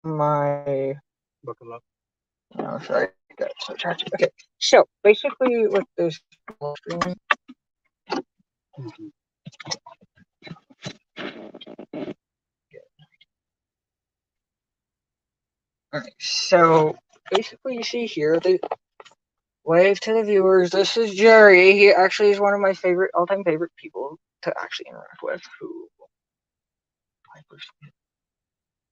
my. Buckle up. No, sorry, got so charged. Okay, so basically with this stream, Mhm. alright, so basically you see here the wave to the viewers. This is Jerry. He actually is one of my favorite, all-time favorite people to actually interact with. Who I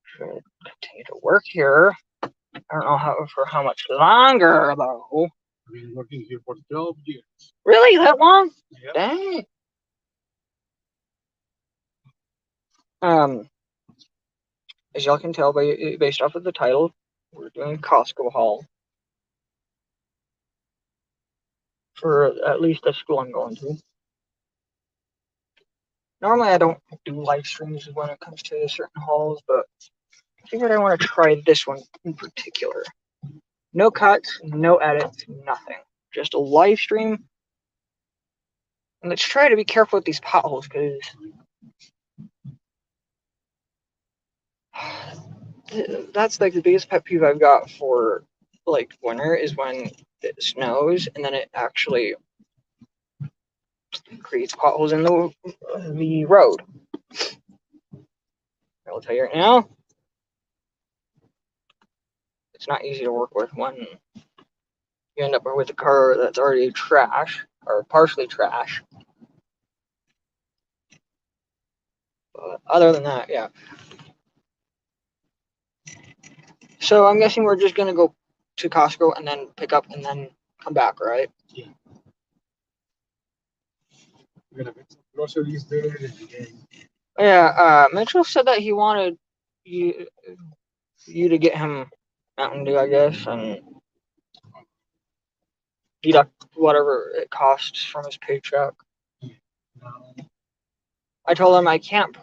should continue to work here. I don't know how for how much longer though. I've been working here for 12 years. Really, that long? Yeah. Dang. Um, as y'all can tell by based off of the title, we're doing Costco Haul for at least the school I'm going to. Normally, I don't do live streams when it comes to certain hauls, but I figured I want to try this one in particular. No cuts, no edits, nothing. Just a live stream. And let's try to be careful with these potholes because that's like the biggest pet peeve I've got for like winter is when it snows and then it actually creates potholes in the road. I'll tell you right now, it's not easy to work with when you end up with a car that's already trash or partially trash. But other than that, yeah. So I'm guessing we're just gonna go to Costco and then pick up and then come back, right? Yeah. We're gonna get some groceries there and then Yeah. Mitchell said that he wanted you you to get him Mountain Dew, I guess, and deduct whatever it costs from his paycheck. now, I told him I can't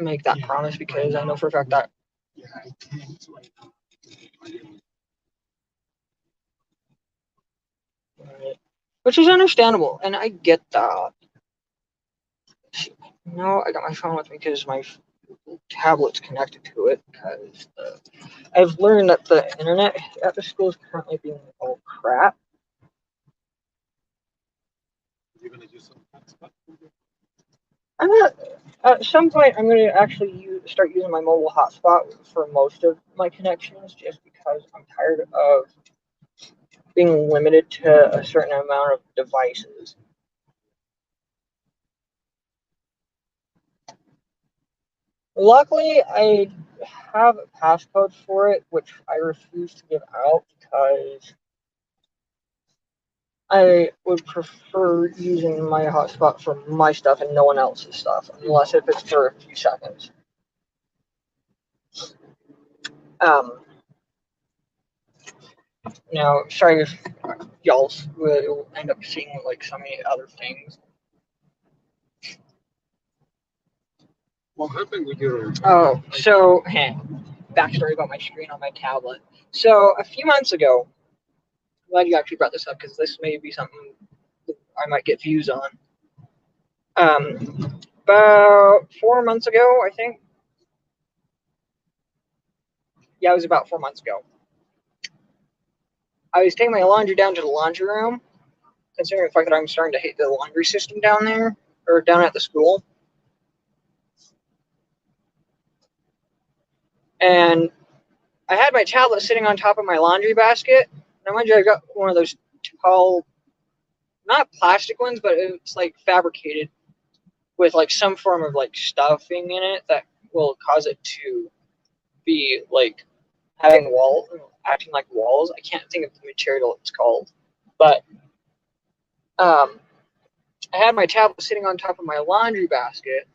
make that yeah, promise because right I know now, for a fact that, yeah, I can't right now. which is understandable, and I get that. No, I got my phone with me because my tablet's connected to it. Because I've learned that the internet at the school is currently being all crap. You're gonna use some hotspot. I'm not. At some point, I'm going to actually start using my mobile hotspot for most of my connections, just because I'm tired of being limited to a certain amount of devices. Luckily, I have a passcode for it, which I refuse to give out because I would prefer using my hotspot for my stuff and no one else's stuff, unless if it's for a few seconds. Um, Now, sorry if y'all will end up seeing like so many other things. What happened with your? Oh, so backstory about my screen on my tablet. So a few months ago, I'm glad you actually brought this up because this may be something I might get views on. About 4 months ago, I think. Yeah, it was about 4 months ago. I was taking my laundry down to the laundry room, considering the fact that I'm starting to hate the laundry system down there or down at the school. And I had my tablet sitting on top of my laundry basket. Now, mind you, I got one of those tall, not plastic ones, but it's like fabricated with like some form of like stuffing in it that will cause it to be like having acting like walls. I can't think of the material it's called, but um, I had my tablet sitting on top of my laundry basket,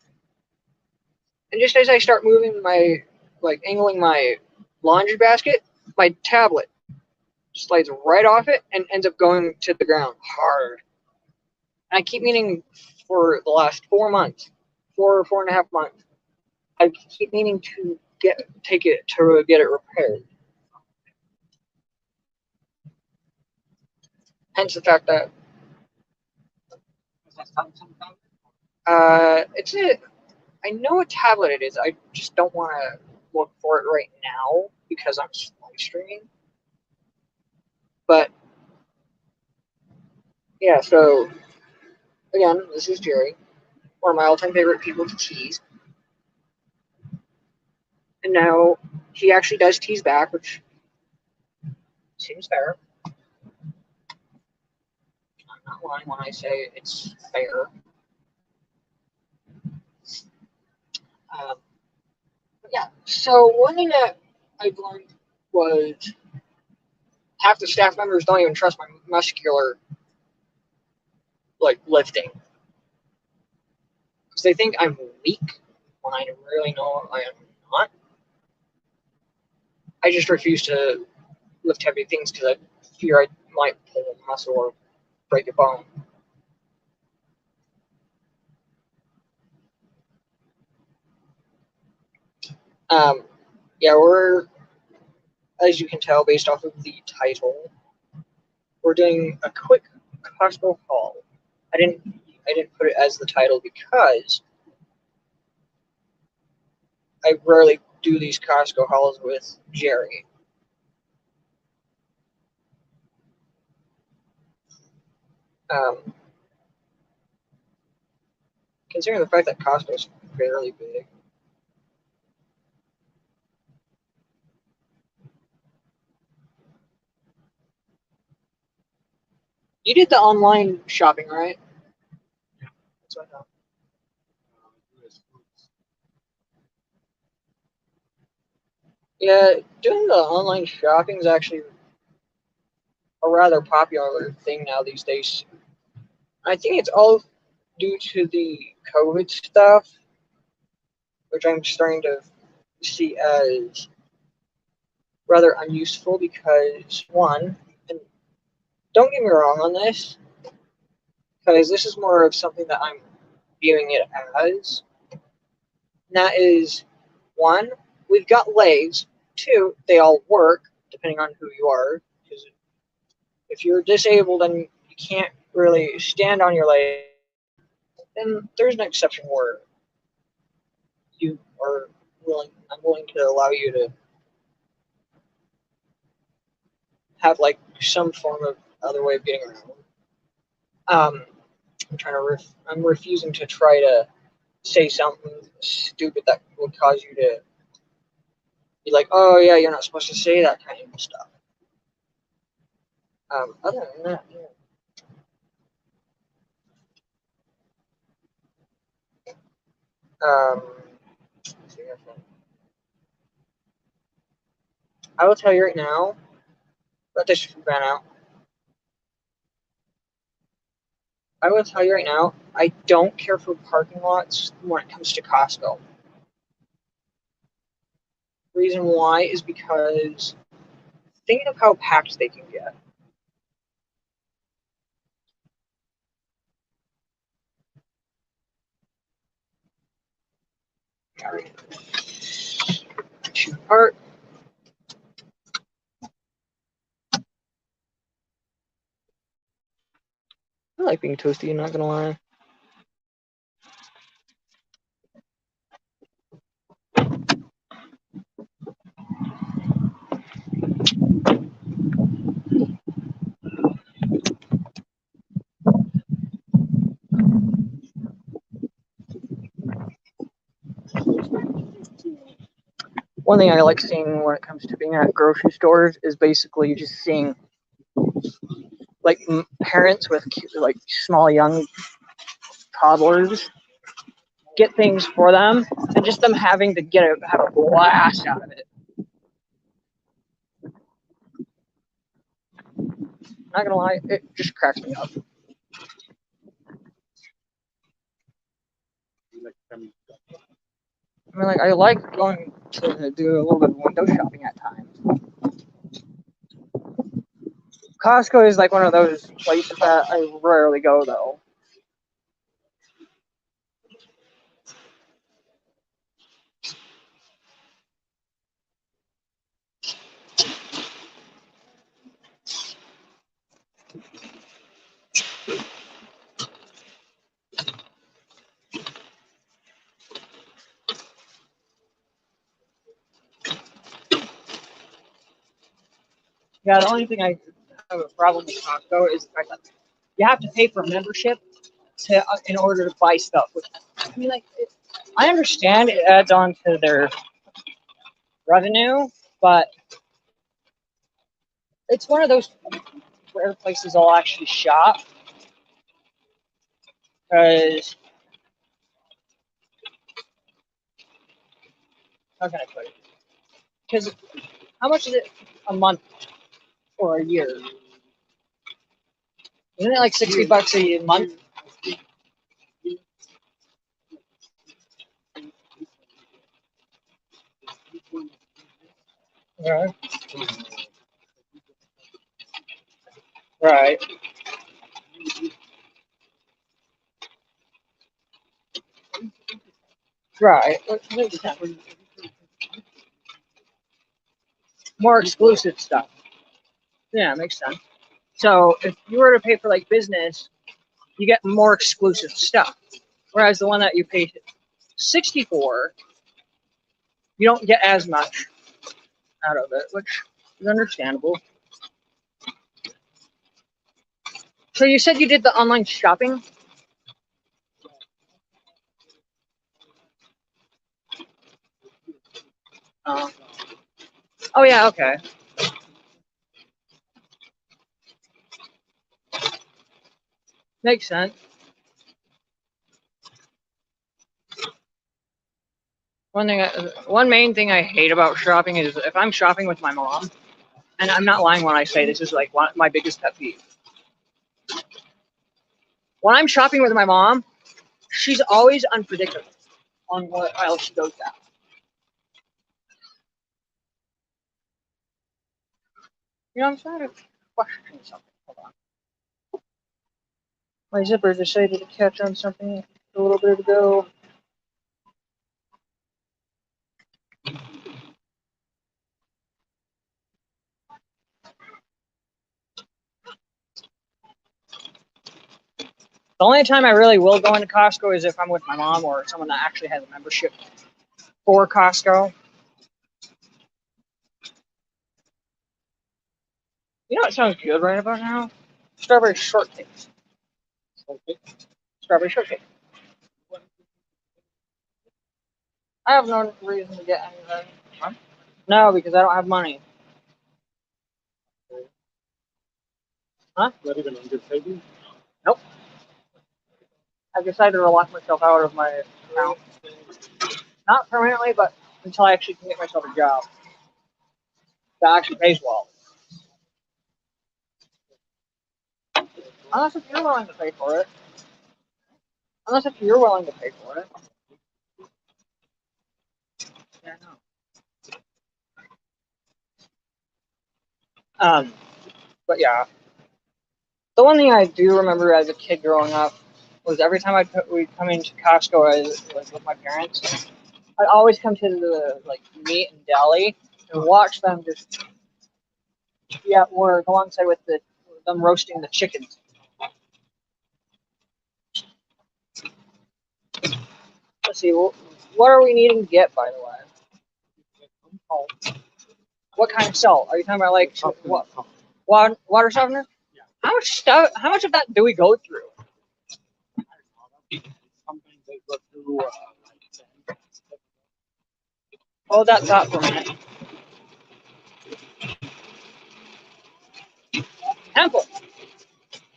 and just as I start moving angling my laundry basket, my tablet slides right off it and ends up going to the ground hard. And I keep meaning for the last 4 months, 4.5 months, I keep meaning to take it to get it repaired. Hence the fact that it's a I know what tablet it is. I just don't want to look for it right now because I'm live streaming. But yeah, so again, this is Jerry, one of my all-time favorite people to tease. And now he actually does tease back, which seems fair. I'm not lying when I say it's fair. Um, yeah, so one thing that I've learned was half the staff members don't even trust my muscular lifting because they think I'm weak when I really know I am not. I just refuse to lift heavy things because I fear I might pull a muscle or break a bone. Um, yeah, we're, as you can tell based off of the title, we're doing a quick Costco haul. I didn't put it as the title because I rarely do these Costco hauls with Jerry. Um, considering the fact that Costco's fairly big. You did the online shopping, right? That's what I thought. Yeah, doing the online shopping is actually a rather popular thing now these days. I think it's all due to the COVID stuff, which I'm starting to see as rather unuseful because, one, and don't get me wrong on this, because this is more of something that I'm viewing it as. And that is, one, we've got legs. Two, they all work, depending on who you are. Because if you're disabled and you can't really stand on your legs, then there's an exception where you are I'm willing to allow you to have like some form of other way of getting around. Um, I'm refusing to try to say something stupid that would cause you to be like, oh yeah, you're not supposed to say that kind of stuff. Other than that, yeah. Um, I will tell you right now, let this ran out. I will tell you right now, I don't care for parking lots when it comes to Costco. Reason why is because think of how packed they can get. Alright. Two part. I like being toasty, not gonna lie. One thing I like seeing when it comes to being at grocery stores is basically just seeing like parents with like small young toddlers get things for them, and just them having to have a blast out of it. Not gonna lie, it just cracks me up. I mean, like I like going to do a little bit of window shopping at times. Costco is like one of those places that I rarely go though. Yeah, the only thing I have a problem with Costco is the fact that you have to pay for membership to in order to buy stuff. Which, I mean, like, I understand it adds on to their revenue, but it's one of those rare places I'll actually shop because how can I put it? Because how much is it a month or a year? Isn't it like $60 a month? Right. Right. Right. More exclusive stuff. Yeah, makes sense. So if you were to pay for like business, you get more exclusive stuff. Whereas the one that you pay 60 for, you don't get as much out of it, which is understandable. So you said you did the online shopping? Oh, oh yeah, okay. Makes sense. One main thing I hate about shopping is if I'm shopping with my mom, and I'm not lying when I say this is like my biggest pet peeve. When I'm shopping with my mom, she's always unpredictable on what aisle she goes down. You know, I'm trying to question something. Hold on. My zipper decided to catch on something a little bit ago. The only time I really will go into Costco is if I'm with my mom or someone that actually has a membership for Costco. You know what sounds good right about now? Strawberry shortcake. Strawberry shortcake. I have no reason to get anything. Huh? No, because I don't have money. Huh? Not even on good savings. Nope. I've decided to lock myself out of my account. Not permanently, but until I actually can get myself a job that actually pays well. Unless if you're willing to pay for it. Unless if you're willing to pay for it. Yeah, no. But yeah, the one thing I do remember as a kid growing up was every time we'd come into Costco like with my parents, I'd always come to the like meat and deli and watch them just be at work alongside with them roasting the chickens. Let's see, what are we needing to get, by the way? Oh, what kind of salt? Are you talking about like what? Water softener? How much stuff? How much of that do we go through? Sometimes they go through Hold that thought for a minute. Temple.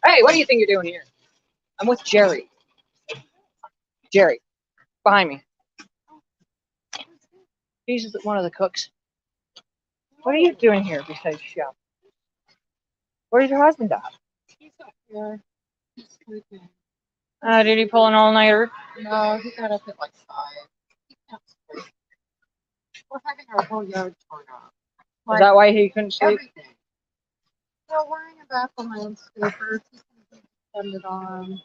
Hey, what do you think you're doing here? I'm with Jerry. Jerry, behind me. He's one of the cooks. What are you doing here besides chef? Where's your husband at? He's up here. He's sleeping. Did he pull an all-nighter? No, he got up at like 5. He can't sleep. We're having our whole yard torn up. Is that why he couldn't sleep? Everything. So worrying about the landscapers. He's going to send it on.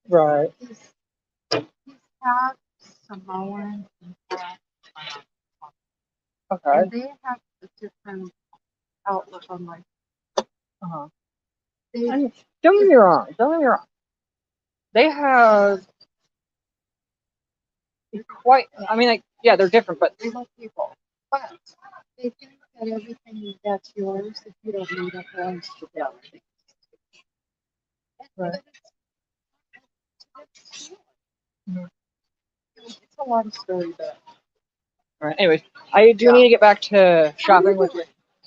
Right. He's had Samoan and had Okay. and they have a different outlook on life. Uh-huh. They, Don't get me wrong. Don't get me wrong. They have quite. I mean, like, yeah, they're different, but they love people. But they do at everything that's yours if you don't need it belongs to them. Right. Mhm. It's a long story, but All right. Anyways, I do need to get back to shopping with.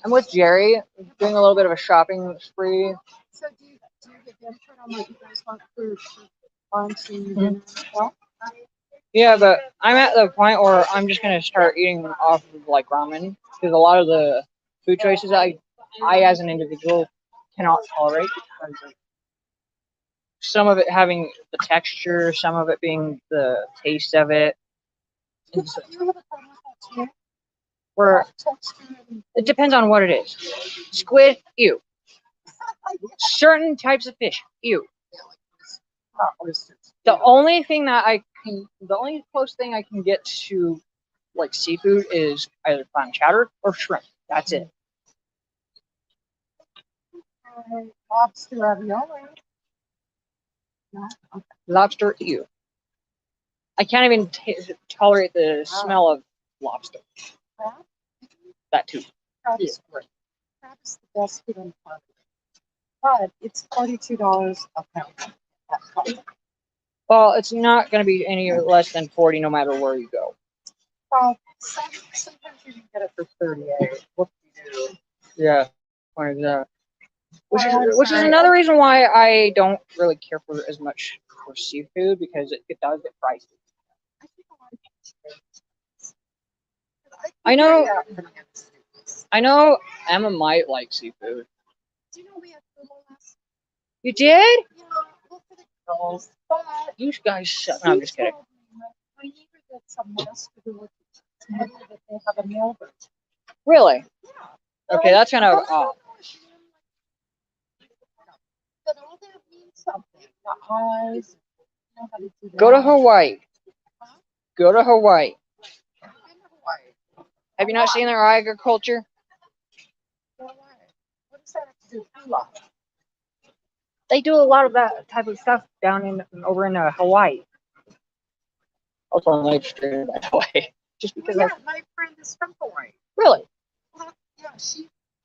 I'm with Jerry, doing a little bit of a shopping spree. so do you get input on what you guys want for lunch and Mhm. dinner? Well, Yeah, but I'm at the point where I'm just gonna start eating off of like ramen because a lot of the food choices I as an individual cannot tolerate because of some of it having the texture, some of it being the taste of it. you And so, you have a problem with that too? where Texture and it depends on what it is. Squid, ew. Certain types of fish, ew. not oysters. The only thing that the only close thing I can get to like seafood is either clam chowder or shrimp. That's it. Lobster ravioli. No? Okay. Lobster, ew. I can't even tolerate the smell of lobster. Crab? That too. Crab is great. Crab is the best food on the planet. But it's $42 a pound at Costco. Well, it's not going to be any less than 40 no matter where you go. Well, sometimes you can get it for 38. What do you do? Yeah. Or the- Which is Oh, I'm which is sorry. another reason why I don't really care for as much for seafood because it does get pricey. I think a lot of people I know yeah, I'm gonna get this. I know Emma might like seafood. Do you know we had food last? You did? Yeah, well for the girls, but You guys suck. No, I'm just kidding. told me my neighbor gets a master who works at that they have a mail version. Really? Yeah. Okay, that's kind of I don't know if you but all that means something. The eyes, you know how to do that. Go to Hawaii. Huh? Go to Hawaii. I've been to Hawaii. Have you not seen their agriculture? Go away. What does that have to do with hula? They do a lot of that type of stuff down in over in Hawaii. Also on live stream, by the way. Just because Well, yeah, my friend is from Hawaii. really, Well, yeah,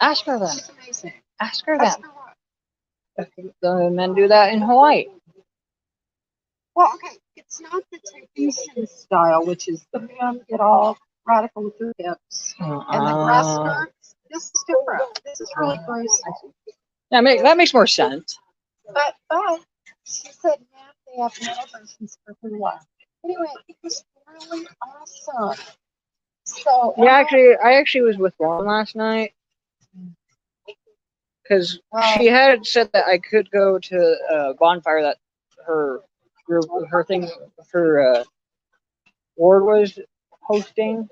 ask her then. she's amazing. Ask her Ask then. her what? If the men do that in Hawaii. Well, okay, it's not the Tahitian style, which is the men get all radical with their hips and the grass skirts. This is different. This is really graceful. Yeah, that makes more sense. But she said now they have male versions for hula. Anyway, it was really awesome. So Yeah, I actually was with one last night because she had said that I could go to a bonfire that her group, her thing, her ward was hosting,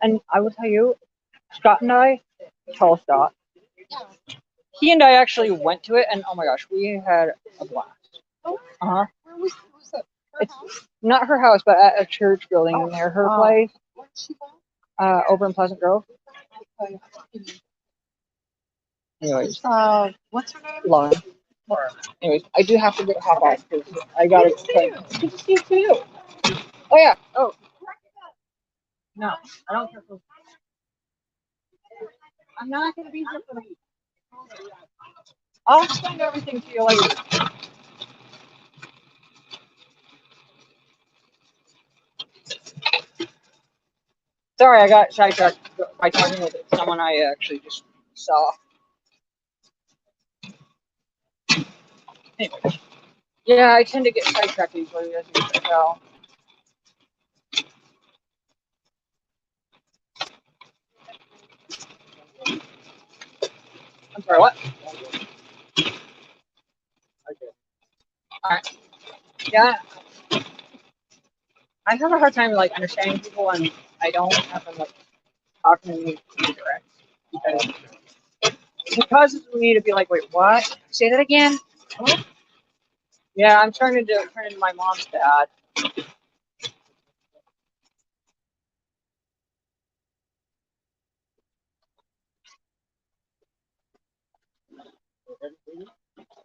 and I will tell you, Scott and I, tall Scott, he and I actually went to it, and oh my gosh, we had a blast. oh, Uh huh. where was it? Her It's house? not her house, but at a church building near her place, Where'd she go? over in Pleasant Grove. Okay. Anyways, What's her name? Lauren. Laura. Anyways, I do have to get hop off because I gotta. Good to see you too. Oh yeah. Oh no, I don't care for. I'm not gonna be here for the week. I'll send everything to you later. Sorry, I got sidetracked by talking with someone I actually just saw. Anyway, yeah, I tend to get sidetracked easily, as you can tell. I'm sorry, what? Alright. Yeah, I have a hard time like understanding people when I don't have them like talking to me direct because it causes me to be like, wait, what? Say that again? What? Yeah, I'm starting to turn into my mom's dad.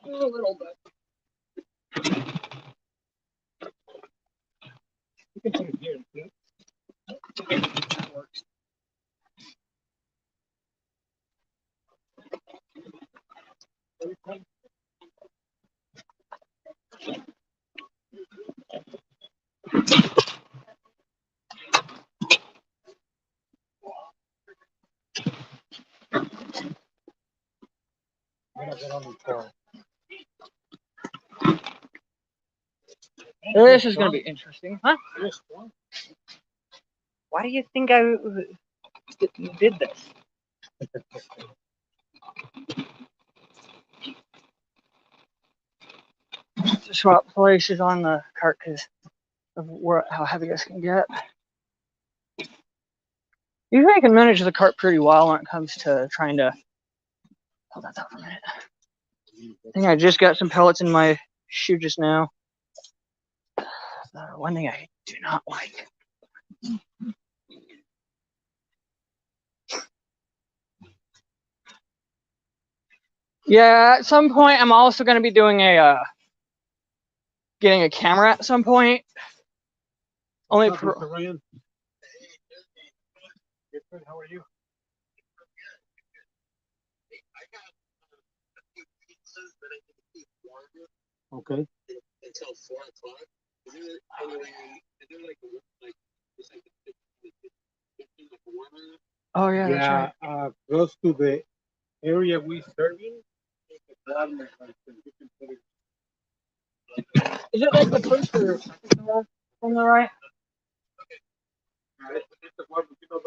A little bit. You can put it here. That works. on the car. This is going to be interesting, huh? Yes, one. Why do you think I did this? To swap places on the cart because of how heavy this can get. Usually I can manage the cart pretty well when it comes to trying to... Hold that thought for a minute. I think I just got some pellets in my shoe just now. One thing I do not like. Yeah, at some point I'm also going to be doing getting a camera at some point. Only Mr. Ryan. Good, how are you? Okay. Until 4 o'clock. Is there Oh yeah, that's right. Close to the area we serving. Is it like the first or second floor on the right? It's the one, you know,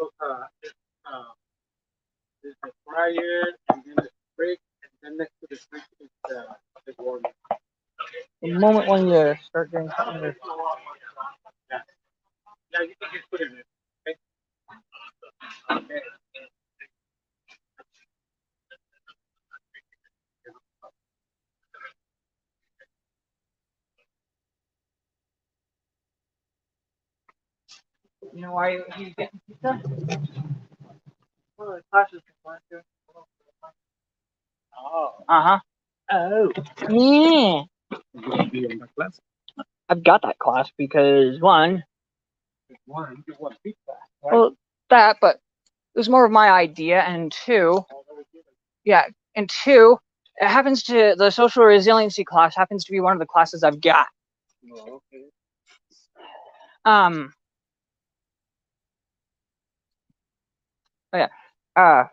there's the fryer, and then the brick, and then next to the brick is the warm. The moment when you start getting something. Yeah. Yeah, you can just put it in. Okay. Okay. You know why he's getting pizza? One of the classes can to. Oh. Uh-huh. Oh. Yeah. You want to be in that class? I've got that class because one, You want pizza, right? well, that, but it was more of my idea, and two, yeah, and two, it happens to, the social resiliency class happens to be one of the classes I've got. Oh, okay. Oh yeah.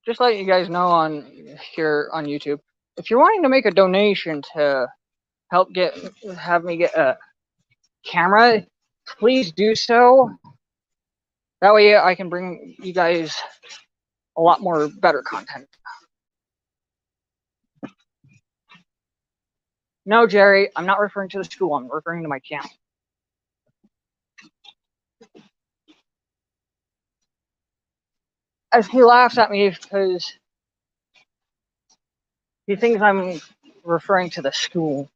Just letting you guys know on here on YouTube, if you're wanting to make a donation to help have me get a camera, please do so. That way I can bring you guys a lot more better content. No, Jerry, I'm not referring to the school. I'm referring to my channel. As he laughs at me because he thinks I'm referring to the school.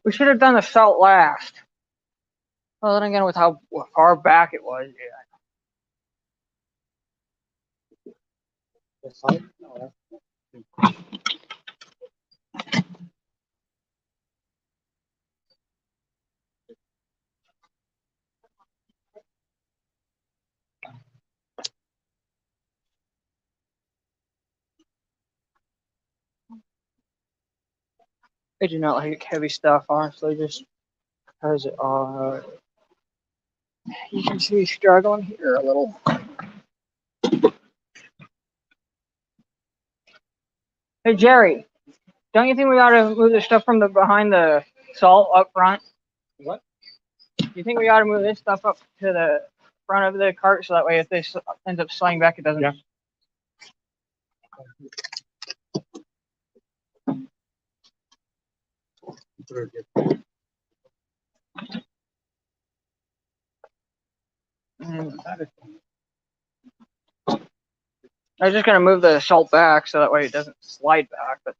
We should have done the salt last. Well, then again, with how far back it was, yeah. The salt? No, I do not like heavy stuff, honestly, just because you can see me struggling here a little. Hey, Jerry, don't you think we ought to move the stuff from behind the salt up front? what? Do you think we ought to move this stuff up to the front of the cart so that way if this ends up sliding back, it doesn't? Yeah. I was just gonna move the salt back so that way it doesn't slide back, but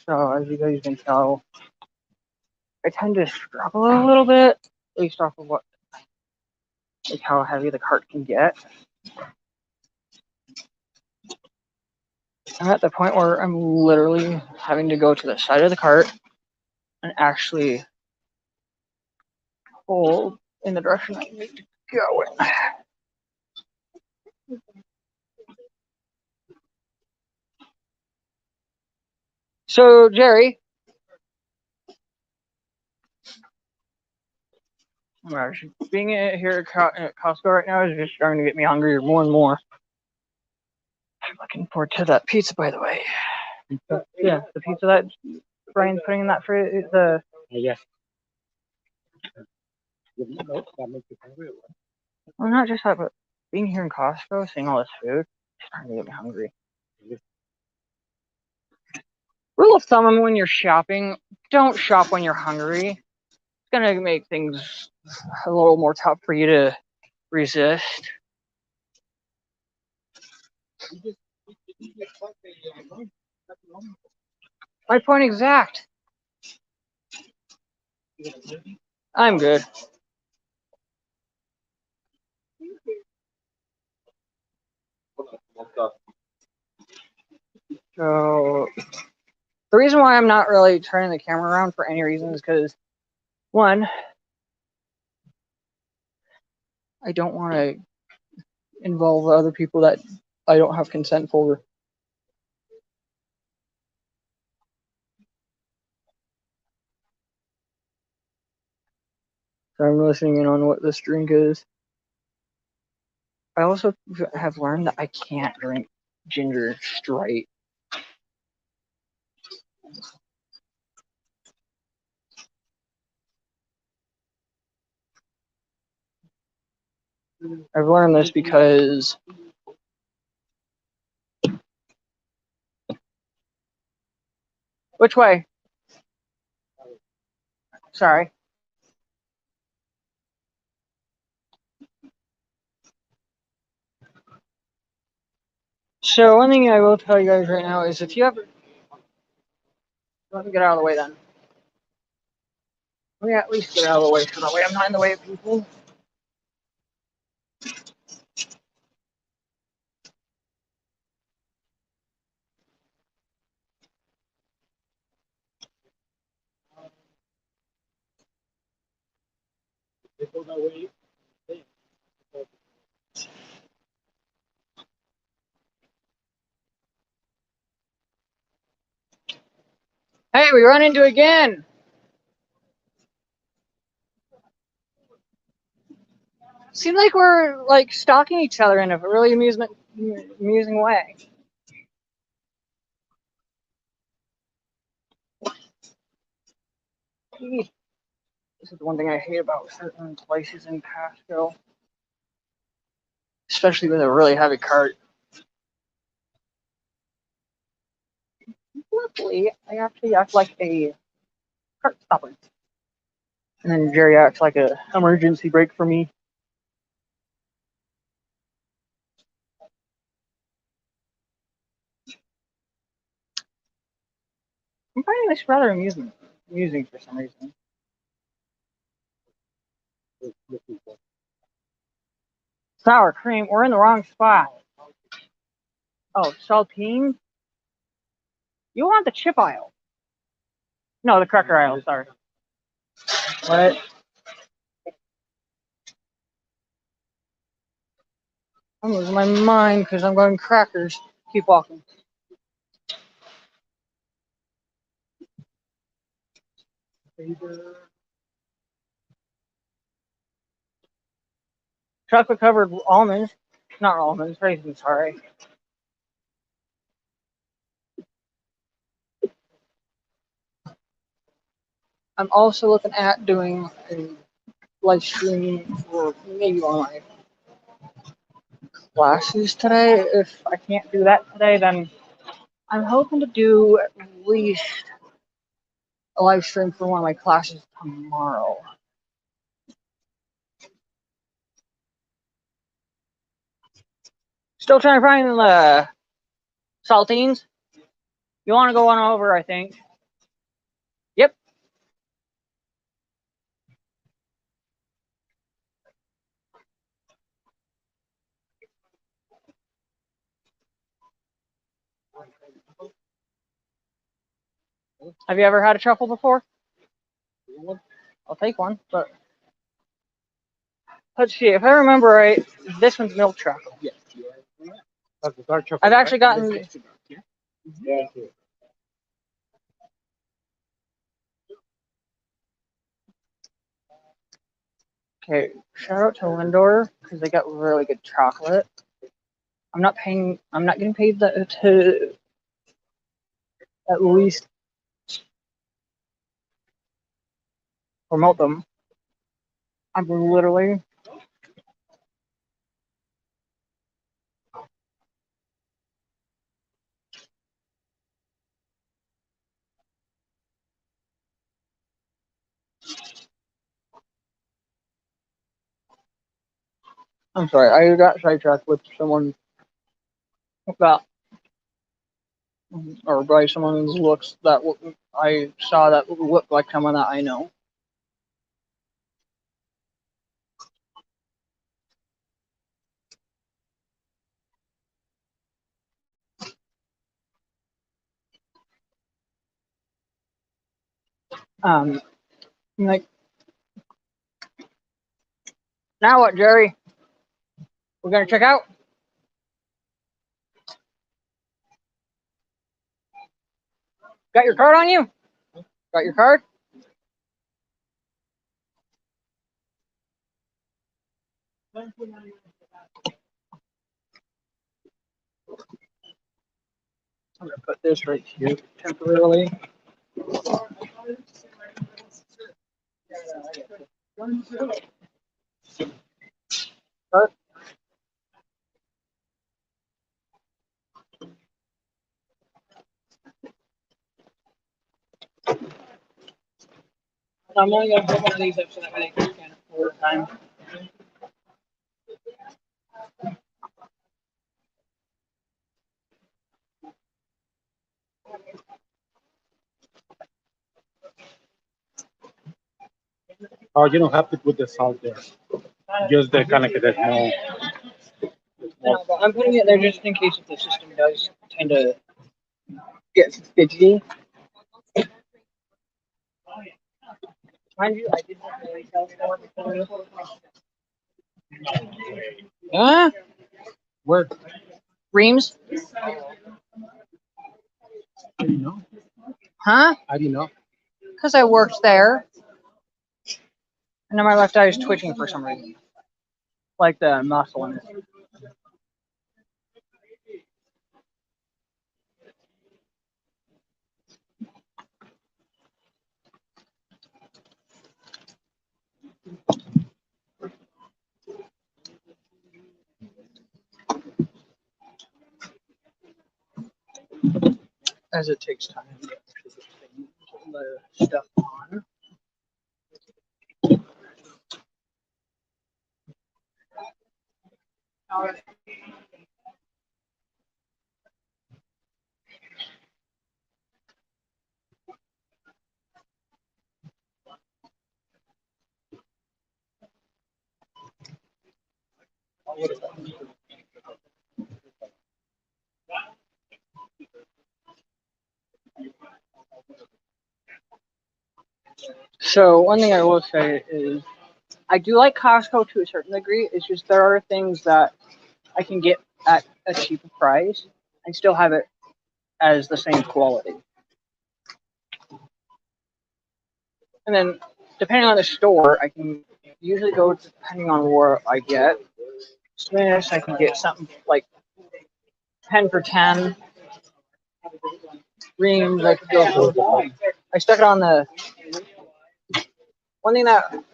so as you guys can tell, I tend to struggle a little bit, at least off of like how heavy the cart can get. I'm at the point where I'm literally having to go to the side of the cart and actually pull in the direction I need to go in. So, Jerry, Oh my gosh, being here at Costco right now is just starting to get me hungry more and more. I'm looking forward to that pizza, by the way. Yeah, the pizza that Brian's putting in that the. Yes. That makes you hungry. Well, not just that, but being here in Costco, seeing all this food, it's starting to get me hungry. Rule of thumb when you're shopping, don't shop when you're hungry. It's gonna make things a little more tough for you to resist. My point exact. I'm good. So the reason why I'm not really turning the camera around for any reason is because, one, I don't want to involve other people that I don't have consent for. So I'm listening in on what this drink is. I also have learned that I can't drink ginger straight. I've learned this because which way? Sorry. So one thing I will tell you guys right now is if you ever let me get out of the way then. Let me at least get out of the way so that way I'm not in the way of people. Hey, we run into again. Seems like we're like stalking each other in a really amusing way. This is the one thing I hate about certain places in Costco, especially with a really heavy cart. Luckily, I actually act like a cart stopper, and then Jerry acts like a emergency brake for me. I'm finding this rather amusing for some reason. Sour cream, we're in the wrong spot. Oh, saltines? You want the chip aisle? No, the cracker aisle, sorry. What? I'm losing my mind because I'm going crackers. Keep walking. Chocolate covered almonds. Not almonds, raisins, sorry. I'm also looking at doing a live stream for maybe one of my classes today. If I can't do that today, then I'm hoping to do at least a live stream for one of my classes tomorrow. Still trying to find the saltines. You want to go on over, I think. Yep. Have you ever had a truffle before? I'll take one, but let's see. If I remember right, this one's milk chocolate. Yes. That's the dark chocolate. I've actually gotten. Yeah. Okay, shout out to Lindor because they got really good chocolate. I'm not getting paid to at least promote them. I'm literally. I'm sorry, I got sidetracked with someone about, or by someone's looks that I saw that looked like someone that I know. I'm like, now what, Jerry? We're gonna check out. Got your card on you? Got your card? I'm gonna put this right here temporarily. Card. I'm only gonna put one of these up so that way they can afford time. Oh, you don't have to put the salt there. Just the kind of like the small. No, but I'm putting it there just in case if the system does tend to get fidgety. Mind you, I did have the retail store before. Huh? Where? Reams? How do you know? Huh? How do you know? Because I worked there. And then my left eye is twitching for some reason. Like the muscle in it. As it takes time to get the stuff on. So one thing I will say is I do like Costco to a certain degree. It's just there are things that I can get at a cheaper price and still have it as the same quality. And then depending on the store, I can usually go depending on where I get. Smith's, I can get something like 10 for 10. Reams, I could go for. I stuck it on the.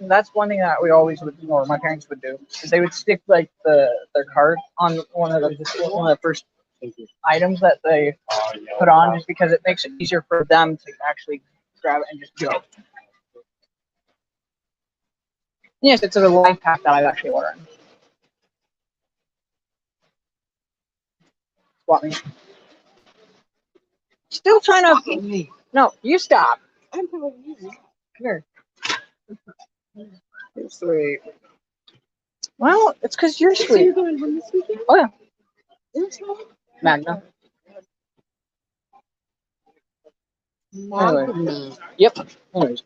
That's one thing that we always would, or my parents would do, is they would stick like their card on one of the first items that they put on, just because it makes it easier for them to actually grab it and just go. Yes, it's a life hack that I've actually learned. Swap me. Still trying to. No, you stop. I'm telling you. Come here. You're sweet. Well, it's because you're So sweet. you're going home this weekend? Oh yeah, Where's home? Magna. Magna. Yep. Anyways.